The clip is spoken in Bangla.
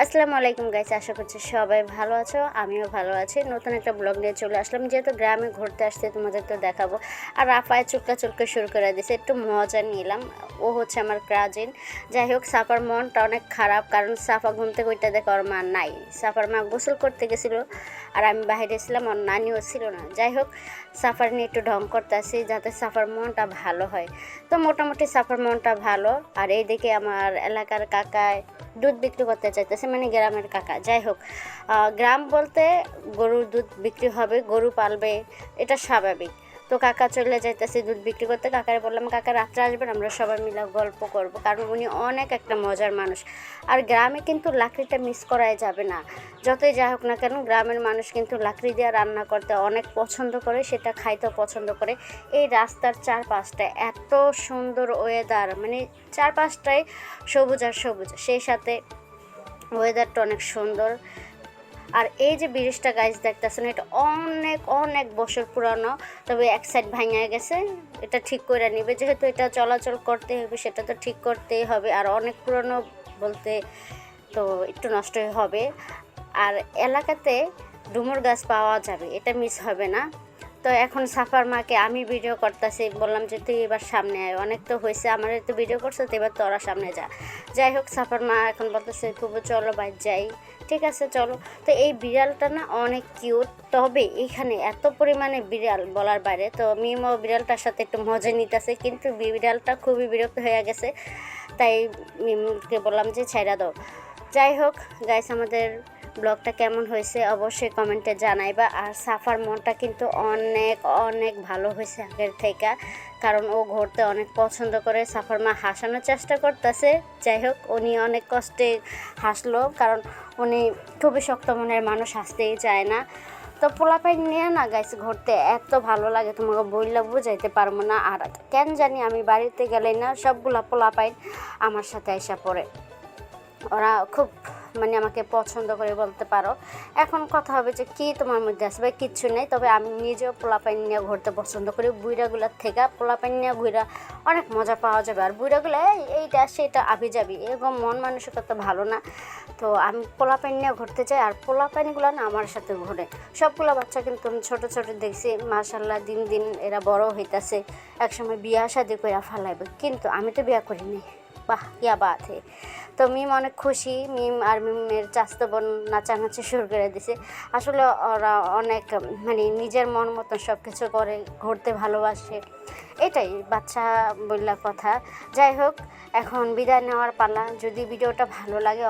আসসালামু আলাইকুম গাইস, আশা করছি সবাই ভালো আছো। আমিও ভালো আছি। নতুন একটা ব্লগ নিয়ে চলে আসলাম, যেহেতু গ্রামে ঘুরতে আসতে তোমাদের তো দেখাবো। আর রাফায় চুলকা চুলকা শুরু করে দিয়েছে, একটু মজা নিলাম। ও হচ্ছে আমার কাজিন। যাই হোক, সাফার মনটা অনেক খারাপ, কারণ সাফা ঘুম থেকে ওইটা দেখে ওর মা নাই। সাফার মা গোসল করতে গেছিলো আর আমি বাইরে ছিলাম, ওর নানিও ছিল না। যাই হোক, সাফার নিয়ে একটু ঢং করতে আসি যাতে সাফার মনটা ভালো হয়। তো মোটামুটি সাফার মনটা ভালো। আর এইদিকে আমার এলাকার কাকায় দুধ বিক্রি করতে চাইতেছে, মানে গ্রামের কাকা। যাই হোক, গ্রাম বলতে গরুর দুধ বিক্রি হবে, গরু পালবে, এটা স্বাভাবিক। তো কাকা চলে যাইতেছে দুধ বিক্রি করতে। কাকারে বললাম, কাকা রাত্রে আসবেন, আমরা সবাই মিলে গল্প করব, কারণ উনি অনেক একটা মজার মানুষ। আর গ্রামে কিন্তু লাকড়িটা মিস করাই যাবে না। যতই যাই হোক না কেন, গ্রামের মানুষ কিন্তু লাকড়ি দিয়ে রান্না করতে অনেক পছন্দ করে, সেটা খাইতেও পছন্দ করে। এই রাস্তার চারপাশটা এত সুন্দর ওয়েদার, মানে চারপাশটাই সবুজ আর সবুজ, সেই সাথে ওয়েদারটা অনেক সুন্দর। আর এই যে ব্রিজটা গাইজ দেখতেছেন, এটা অনেক অনেক বছর পুরানো, তবে এক সাইড ভাঙা গেছে। এটা ঠিক করে নিবে, যেহেতু এটা চলাচল করতে হবে, সেটা তো ঠিক করতেই হবে। আর অনেক পুরানো বলতে তো একটু নষ্টই হবে। আর এলাকাতে ডুমুর গাছ পাওয়া যাবে, এটা মিস হবে না। তো এখন সাফার মাকে আমি ভিডিও করতেছি, বললাম যে তুই এবার সামনে আয়, অনেক তো হয়েছে, আমার তো ভিডিও করছে, তো এবার তোরা সামনে যা। যাই হোক, সাফার মা এখন বলতেছে খুব চলো বাইর যাই। ঠিক আছে চলো। তো এই বিড়ালটা না অনেক কিউট, তবে এইখানে এত পরিমাণে বিড়াল বলার বাইরে। তো মিমও বিড়ালটার সাথে একটু মজা নিতেছে, কিন্তু বিড়ালটা খুবই বিরক্ত হয়ে গেছে, তাই মিমকে বললাম যে ছাইড়া দাও। যাই হোক গাইস, আমাদের ব্লগটা কেমন হয়েছে অবশ্যই কমেন্টে জানাইবা। আর সাফার মনটা কিন্তু অনেক অনেক ভালো হয়েছে আগের থেকে, কারণ ও ঘুরতে অনেক পছন্দ করে। সাফার মা হাসানোর চেষ্টা করতেছে। যাই হোক, উনি অনেক কষ্টে হাসলো, কারণ উনি খুবই শক্ত মনের মানুষ, হাসতেই চায় না। তো পোলাপাইন নিয়ে না গাইস ঘুরতে এত ভালো লাগে, তোমাকে বইলা বুঝাইতে পারবো না। আর কেন জানি আমি বাড়িতে গেলে না সবগুলা পোলাপাইন আমার সাথে আইসা পড়ে, ওরা খুব মানে আমাকে পছন্দ করে বলতে পারো। এখন কথা হবে যে কি তোমার মধ্যে আসবে, কিচ্ছু নেই। তবে আমি নিজেও পোলাপাইন নিয়ে ঘুরতে পছন্দ করি। বুইড়াগুলার থেকে পোলাপাইন নিয়ে ঘুরা অনেক মজা পাওয়া যাবে। আর বুইড়াগুলো এইটা সেটা আবি যাবি, এরকম মন মানসিকতা ভালো না। তো আমি পোলাপাইন নিয়ে ঘুরতে চাই, আর পোলাপাইনগুলো না আমার সাথে ঘুরে। সবগুলো বাচ্চা কিন্তু আমি ছোটো ছোটো দেখছি, মাশাল্লাহ দিন দিন এরা বড় হইতাছে, একসময় বিয়া শাদি করে ফালাইবে, কিন্তু আমি তো বিয়া করিনি। বাহ ইয়া বাত হে। তো মিম অনেক খুশি, মিম আর মিমের চাচতো বোন নাচানাচি শুরু করে দিছে। আসলে ওরা অনেক মানে নিজের মন মতন সব কিছু করে, ঘুরতে ভালোবাসে, এটাই বাচ্চা বললা কথা। যাই হোক, এখন বিদায় নেওয়ার পালা। যদি ভিডিওটা ভালো লাগে